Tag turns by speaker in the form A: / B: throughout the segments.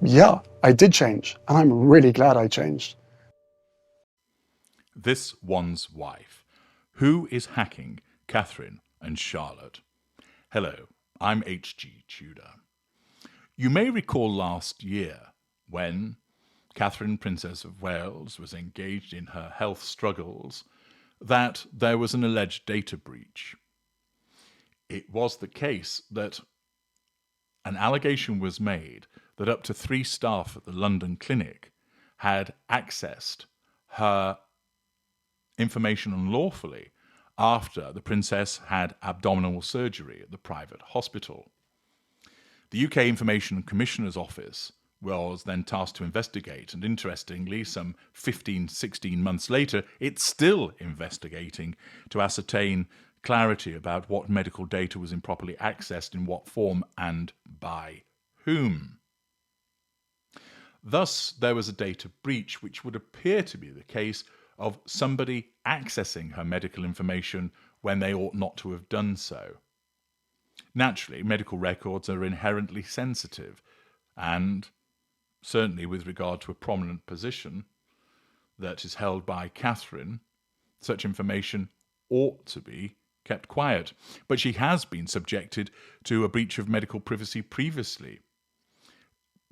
A: Yeah, I did change, and I'm really glad I changed.
B: This one's wife. Who is hacking Catherine and Charlotte? Hello, I'm H.G. Tudor. You may recall last year when Catherine, Princess of Wales, was engaged in her health struggles that there was an alleged data breach. It was the case that an allegation was made that up to 3 staff at the London clinic had accessed her information unlawfully after the princess had abdominal surgery at the private hospital. The UK Information Commissioner's Office was then tasked to investigate, and interestingly, some 16 months later, it's still investigating to ascertain clarity about what medical data was improperly accessed, in what form, and by whom. Thus, there was a data breach, which would appear to be the case of somebody accessing her medical information when they ought not to have done so. Naturally, medical records are inherently sensitive, and certainly with regard to a prominent position that is held by Catherine, such information ought to be kept quiet. But she has been subjected to a breach of medical privacy previously.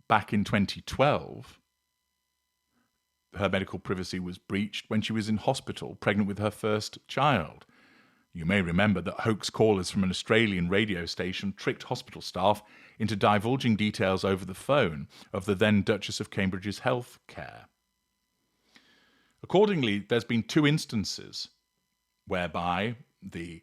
B: Back in 2012, her medical privacy was breached when she was in hospital, pregnant with her first child. You may remember that hoax callers from an Australian radio station tricked hospital staff into divulging details over the phone of the then Duchess of Cambridge's health care. Accordingly, there's been 2 instances whereby the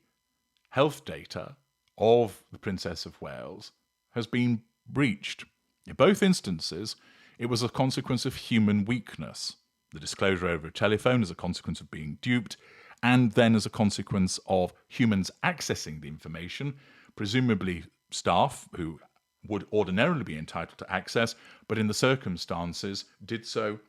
B: health data of the Princess of Wales has been breached. In both instances, it was a consequence of human weakness. The disclosure over a telephone as a consequence of being duped, and then as a consequence of humans accessing the information, presumably staff who would ordinarily be entitled to access, but in the circumstances did so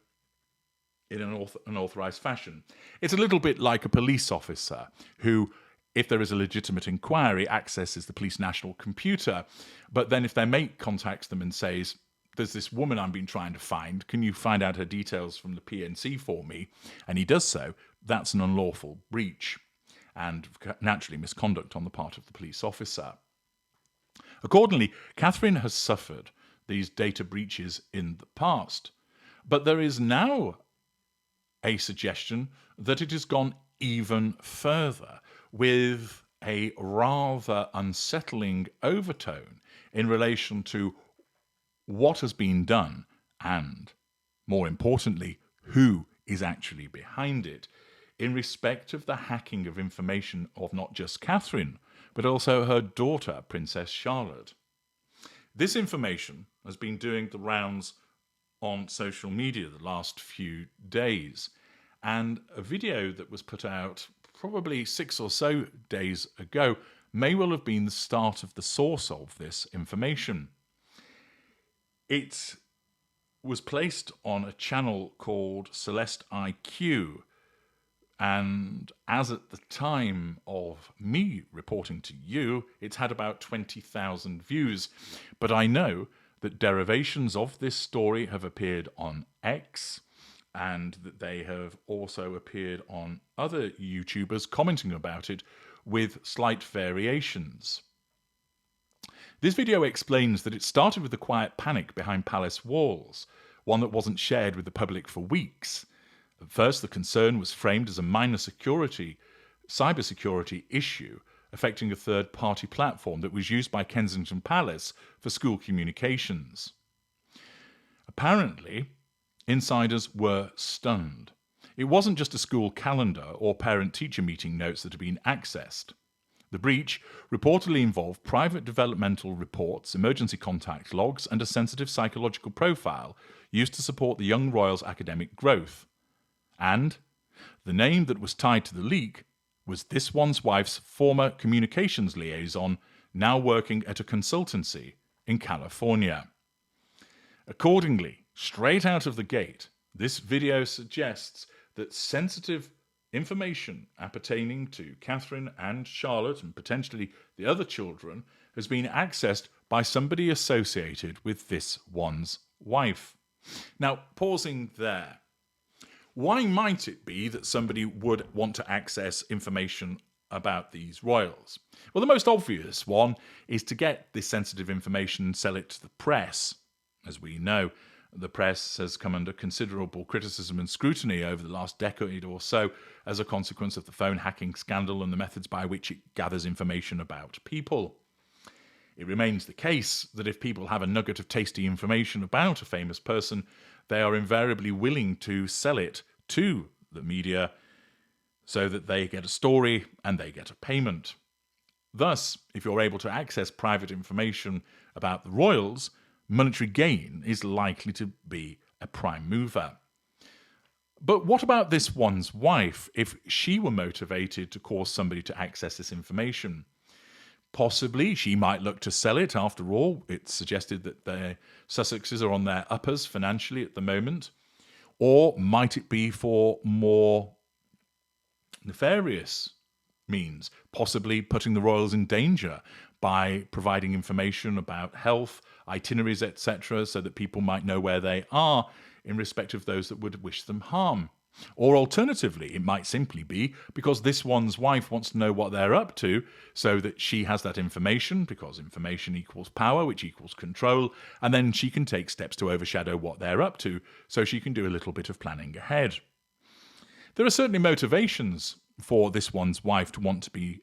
B: in an unauthorized fashion. It's a little bit like a police officer who, if there is a legitimate inquiry, accesses the police national computer, but then if their mate contacts them and says, there's this woman I've been trying to find, can you find out her details from the PNC for me? And he does so, that's an unlawful breach and naturally misconduct on the part of the police officer. Accordingly, Catherine has suffered these data breaches in the past, but there is now a suggestion that it has gone even further with a rather unsettling overtone in relation to what has been done and, more importantly, who is actually behind it in respect of the hacking of information of not just Catherine, but also her daughter, Princess Charlotte. This information has been doing the rounds on social media the last few days, and a video that was put out probably 6 or so days ago may well have been the start of the source of this information. It was placed on a channel called Celeste IQ, and as at the time of me reporting to you, it's had about 20,000 views. But I know that derivations of this story have appeared on X, and that they have also appeared on other YouTubers commenting about it with slight variations. This video explains that it started with a quiet panic behind palace walls, one that wasn't shared with the public for weeks. At first, the concern was framed as a minor cybersecurity issue affecting a third-party platform that was used by Kensington Palace for school communications. Apparently, insiders were stunned. It wasn't just a school calendar or parent-teacher meeting notes that had been accessed. The breach reportedly involved private developmental reports, emergency contact logs, and a sensitive psychological profile used to support the young royal's academic growth. And the name that was tied to the leak was this one's wife's former communications liaison, now working at a consultancy in California. Accordingly, straight out of the gate, this video suggests that sensitive information appertaining to Catherine and Charlotte and potentially the other children has been accessed by somebody associated with this one's wife. Now, pausing there. Why might it be that somebody would want to access information about these royals? Well, the most obvious one is to get this sensitive information and sell it to the press. As we know, the press has come under considerable criticism and scrutiny over the last decade or so as a consequence of the phone hacking scandal and the methods by which it gathers information about people. It remains the case that if people have a nugget of tasty information about a famous person, they are invariably willing to sell it to the media so that they get a story and they get a payment. Thus, if you're able to access private information about the royals, monetary gain is likely to be a prime mover. But what about this one's wife if she were motivated to cause somebody to access this information? Possibly she might look to sell it. After all, it's suggested that the Sussexes are on their uppers financially at the moment. Or might it be for more nefarious means, possibly putting the royals in danger by providing information about health, itineraries, etc., so that people might know where they are in respect of those that would wish them harm? Or alternatively, it might simply be because this one's wife wants to know what they're up to so that she has that information, because information equals power, which equals control, and then she can take steps to overshadow what they're up to so she can do a little bit of planning ahead. There are certainly motivations for this one's wife to want to be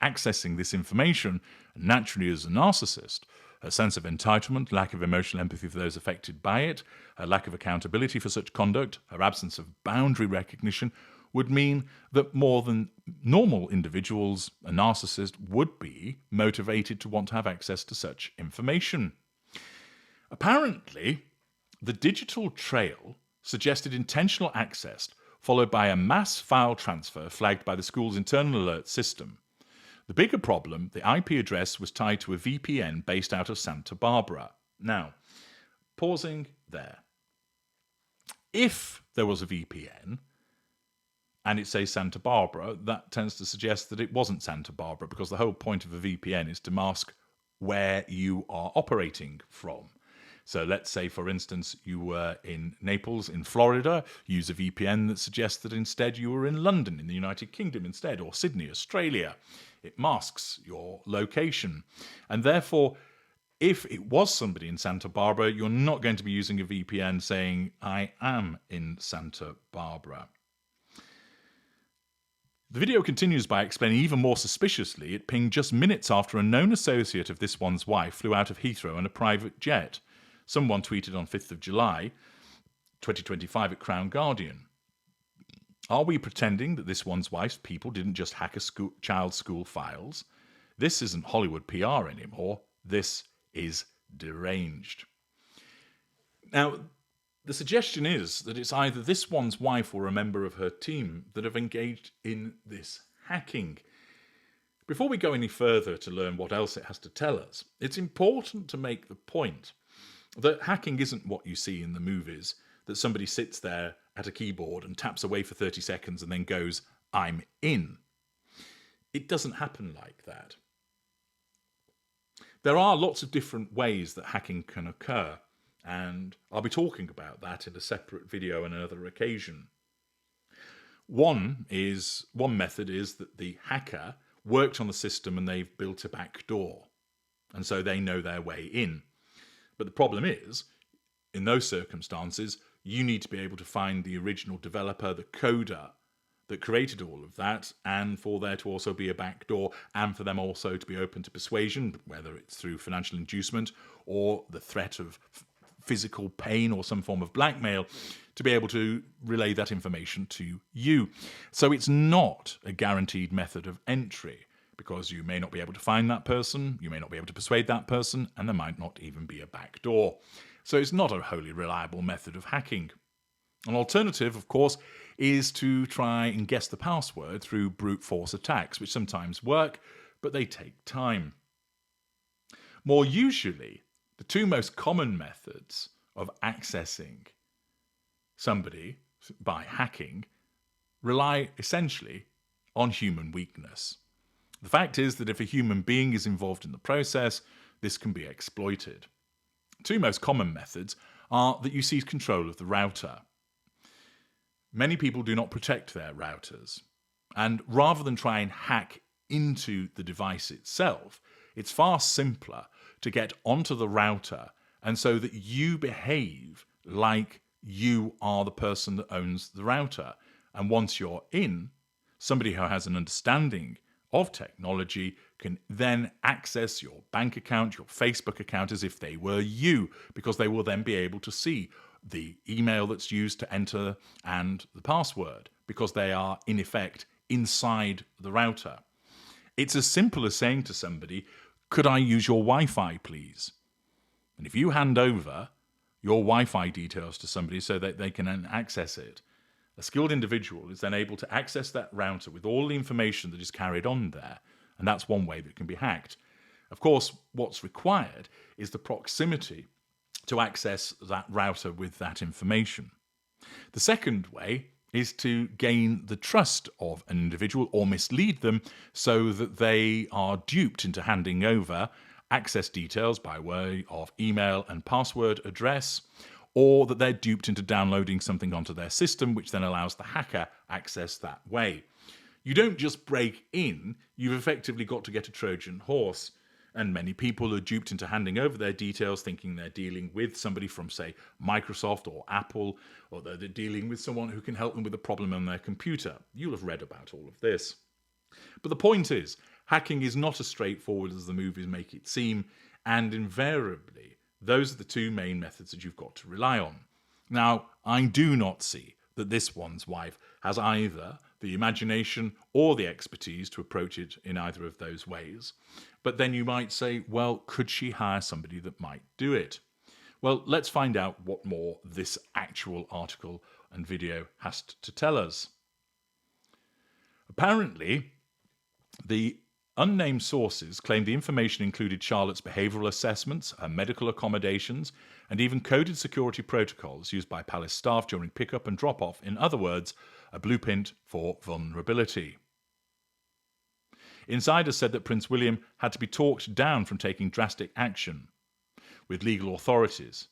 B: accessing this information. Naturally, as a narcissist, her sense of entitlement, lack of emotional empathy for those affected by it, her lack of accountability for such conduct, her absence of boundary recognition would mean that more than normal individuals, a narcissist would be motivated to want to have access to such information. Apparently, the digital trail suggested intentional access followed by a mass file transfer flagged by the school's internal alert system. The bigger problem, the IP address was tied to a VPN based out of Santa Barbara. Now, pausing there. If there was a VPN and it says Santa Barbara, that tends to suggest that it wasn't Santa Barbara, because the whole point of a VPN is to mask where you are operating from. So let's say, for instance, you were in Naples in Florida, use a VPN that suggests that instead you were in London in the United Kingdom instead, or Sydney, Australia. It masks your location. And therefore, if it was somebody in Santa Barbara, you're not going to be using a VPN saying, I am in Santa Barbara. The video continues by explaining even more suspiciously it pinged just minutes after a known associate of this one's wife flew out of Heathrow in a private jet. Someone tweeted on 5th of July, 2025 at Crown Guardian. Are we pretending that this one's wife's people didn't just hack a child's school files? This isn't Hollywood PR anymore. This is deranged. Now, the suggestion is that it's either this one's wife or a member of her team that have engaged in this hacking. Before we go any further to learn what else it has to tell us, it's important to make the point that hacking isn't what you see in the movies, that somebody sits there at a keyboard and taps away for 30 seconds and then goes, I'm in. It doesn't happen like that. There are lots of different ways that hacking can occur, and I'll be talking about that in a separate video on another occasion. One method is that the hacker worked on the system and they've built a back door, and so they know their way in. But the problem is, in those circumstances, you need to be able to find the original developer, the coder that created all of that, and for there to also be a backdoor, and for them also to be open to persuasion, whether it's through financial inducement or the threat of physical pain or some form of blackmail, to be able to relay that information to you. So it's not a guaranteed method of entry, because you may not be able to find that person, you may not be able to persuade that person, and there might not even be a backdoor. So it's not a wholly reliable method of hacking. An alternative, of course, is to try and guess the password through brute force attacks, which sometimes work, but they take time. More usually, the two most common methods of accessing somebody by hacking rely essentially on human weakness. The fact is that if a human being is involved in the process, this can be exploited. Two most common methods are that you seize control of the router. Many people do not protect their routers, and rather than try and hack into the device itself, it's far simpler to get onto the router and so that you behave like you are the person that owns the router. And once you're in, somebody who has an understanding of technology can then access your bank account, your Facebook account as if they were you, because they will then be able to see the email that's used to enter and the password, because they are in effect inside the router. It's as simple as saying to somebody, "Could I use your Wi-Fi, please?" And if you hand over your Wi-Fi details to somebody so that they can then access it, a skilled individual is then able to access that router with all the information that is carried on there, and that's one way that can be hacked. Of course, what's required is the proximity to access that router with that information. The second way is to gain the trust of an individual or mislead them so that they are duped into handing over access details by way of email and password address, or that they're duped into downloading something onto their system, which then allows the hacker access that way. You don't just break in, you've effectively got to get a Trojan horse. And many people are duped into handing over their details thinking they're dealing with somebody from, say, Microsoft or Apple, or that they're dealing with someone who can help them with a problem on their computer. You'll have read about all of this. But the point is, hacking is not as straightforward as the movies make it seem, and invariably, those are the two main methods that you've got to rely on. Now, I do not see that this one's wife has either the imagination or the expertise to approach it in either of those ways. But then you might say, well, could she hire somebody that might do it? Well, let's find out what more this actual article and video has to tell us. Apparently, the unnamed sources claim the information included Charlotte's behavioural assessments, her medical accommodations, and even coded security protocols used by palace staff during pick-up and drop-off. In other words, a blueprint for vulnerability. Insiders said that Prince William had to be talked down from taking drastic action with legal authorities.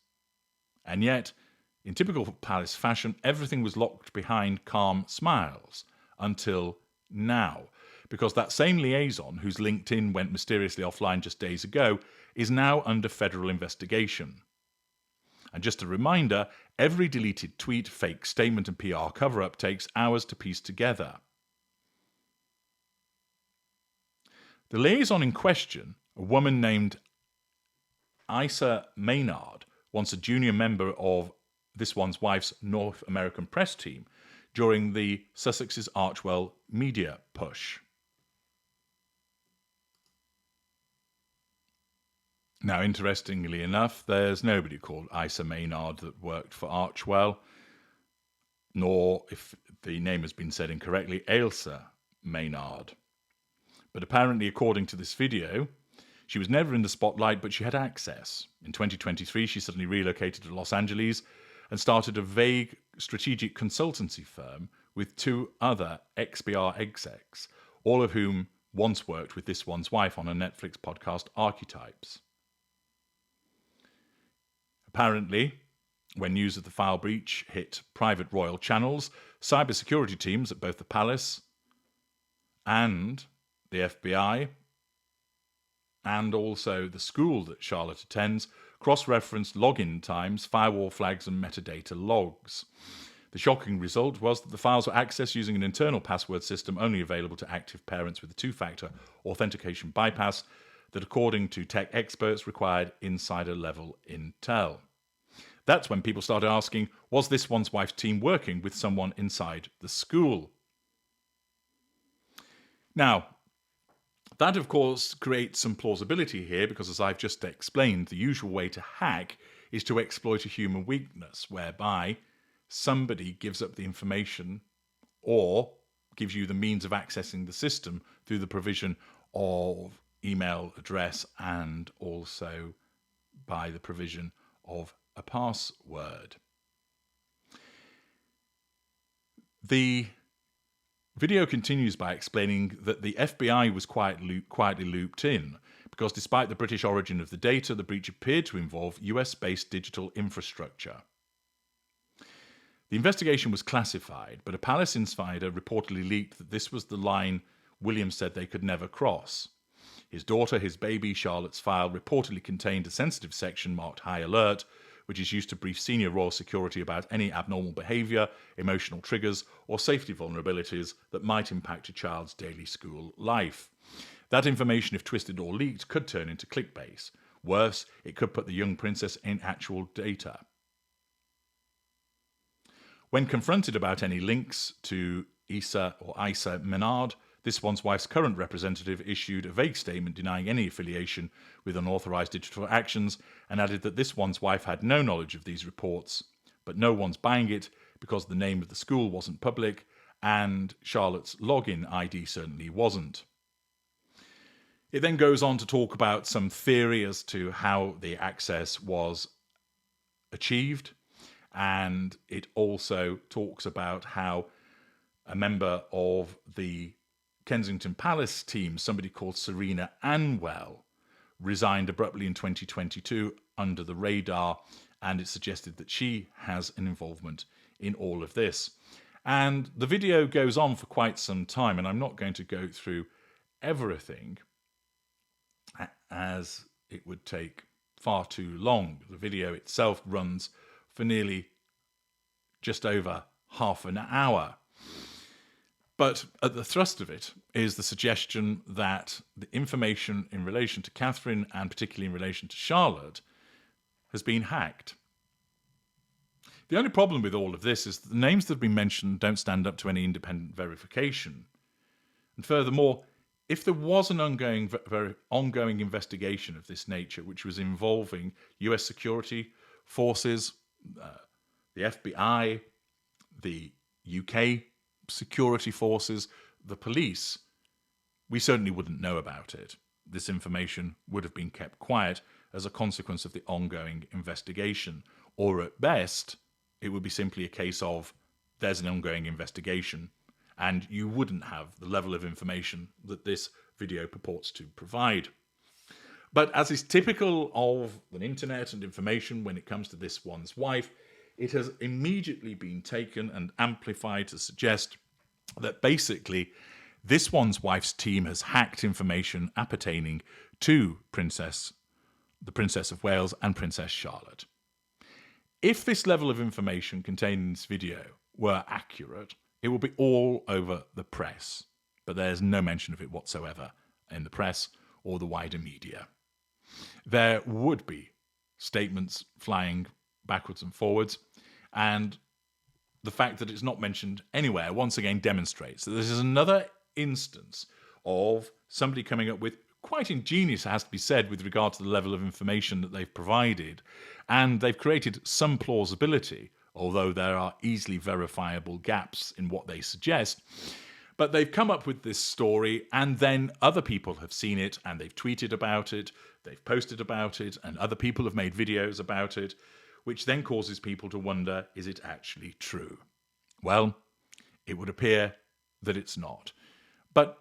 B: And yet, in typical palace fashion, everything was locked behind calm smiles until now, because that same liaison, whose LinkedIn went mysteriously offline just days ago, is now under federal investigation. And just a reminder, every deleted tweet, fake statement and PR cover-up takes hours to piece together. The liaison in question, a woman named Isa Maynard, once a junior member of this one's wife's North American press team during the Sussex's Archewell media push. Now, interestingly enough, there's nobody called Isa Maynard that worked for Archewell, nor, if the name has been said incorrectly, Ailsa Maynard. But apparently, according to this video, she was never in the spotlight, but she had access. In 2023, she suddenly relocated to Los Angeles and started a vague strategic consultancy firm with two other XBR execs, all of whom once worked with this one's wife on a Netflix podcast, Archetypes. Apparently, when news of the file breach hit private royal channels, cybersecurity teams at both the palace and the FBI, and also the school that Charlotte attends, cross-referenced login times, firewall flags, and metadata logs. The shocking result was that the files were accessed using an internal password system only available to active parents with a two-factor authentication bypass that, according to tech experts, required insider-level intel. That's when people started asking, was this one's wife's team working with someone inside the school? Now, that, of course, creates some plausibility here because, as I've just explained, the usual way to hack is to exploit a human weakness, whereby somebody gives up the information or gives you the means of accessing the system through the provision of email address and also by the provision of a password. The video continues by explaining that the FBI was quietly looped in because despite the British origin of the data, the breach appeared to involve US-based digital infrastructure. The investigation was classified, but a Palace insider reportedly leaked that this was the line William said they could never cross. His daughter, his baby, Charlotte's file reportedly contained a sensitive section marked High Alert, which is used to brief senior royal security about any abnormal behaviour, emotional triggers, or safety vulnerabilities that might impact a child's daily school life. That information, if twisted or leaked, could turn into clickbait. Worse, it could put the young princess in actual danger. When confronted about any links to Isa Menard, this one's wife's current representative issued a vague statement denying any affiliation with unauthorised digital actions and added that this one's wife had no knowledge of these reports, but no one's buying it because the name of the school wasn't public and Charlotte's login ID certainly wasn't. It then goes on to talk about some theory as to how the access was achieved, and it also talks about how a member of the Kensington Palace team, somebody called Serena Anwell, resigned abruptly in 2022 under the radar, and it suggested that she has an involvement in all of this. And the video goes on for quite some time, and I'm not going to go through everything as it would take far too long. The video itself runs for nearly just over half an hour. But at the thrust of it is the suggestion that the information in relation to Catherine and particularly in relation to Charlotte has been hacked. The only problem with all of this is that the names that have been mentioned don't stand up to any independent verification. And furthermore, if there was an ongoing investigation of this nature, which was involving US security forces, the FBI, the UK security forces, the police, we certainly wouldn't know about it. This information would have been kept quiet as a consequence of the ongoing investigation, or at best, it would be simply a case of there's an ongoing investigation and you wouldn't have the level of information that this video purports to provide. But as is typical of the internet and information when it comes to this one's wife, it has immediately been taken and amplified to suggest that basically this one's wife's team has hacked information appertaining to the Princess of Wales and Princess Charlotte. If this level of information contained in this video were accurate, it will be all over the press, but there's no mention of it whatsoever in the press or the wider media. There would be statements flying backwards and forwards, and the fact that it's not mentioned anywhere once again demonstrates that this is another instance of somebody coming up with quite ingenious, it has to be said, with regard to the level of information that they've provided, and they've created some plausibility, although there are easily verifiable gaps in what they suggest. But they've come up with this story, and then other people have seen it, and they've tweeted about it, they've posted about it, and other people have made videos about it, which then causes people to wonder, is it actually true? Well, it would appear that it's not. But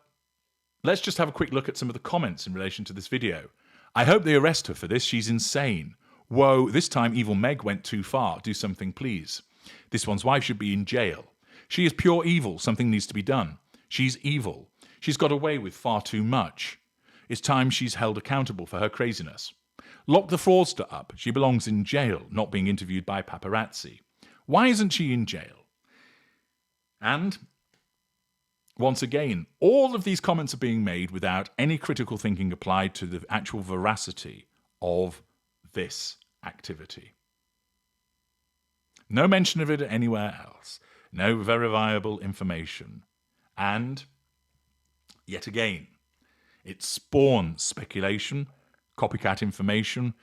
B: let's just have a quick look at some of the comments in relation to this video. I hope they arrest her for this. She's insane. Whoa, this time evil Meg went too far. Do something, please. This one's wife should be in jail. She is pure evil. Something needs to be done. She's evil. She's got away with far too much. It's time she's held accountable for her craziness. Lock the fraudster up. She belongs in jail, not being interviewed by paparazzi. Why isn't she in jail? And once again, all of these comments are being made without any critical thinking applied to the actual veracity of this activity. No mention of it anywhere else. No verifiable information. And, yet again, it spawns speculation, copycat information,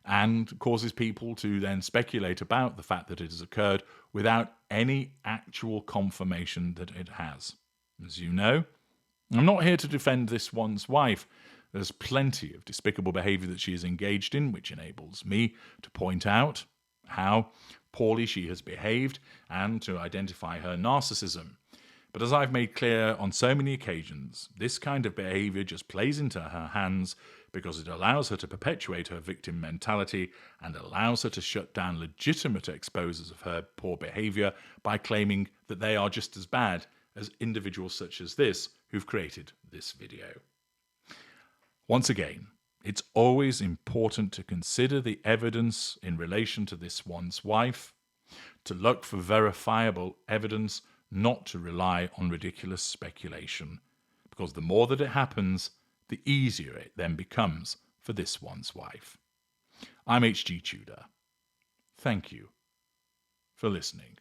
B: and causes people to then speculate about the fact that it has occurred without any actual confirmation that it has. As you know, I'm not here to defend this one's wife. There's plenty of despicable behaviour that she is engaged in, which enables me to point out how poorly she has behaved and to identify her narcissism. But as I've made clear on so many occasions, this kind of behaviour just plays into her hands because it allows her to perpetuate her victim mentality and allows her to shut down legitimate exposers of her poor behaviour by claiming that they are just as bad as individuals such as this who've created this video. Once again, it's always important to consider the evidence in relation to this one's wife, to look for verifiable evidence, not to rely on ridiculous speculation, because the more that it happens, the easier it then becomes for this one's wife. I'm H.G. Tudor. Thank you for listening.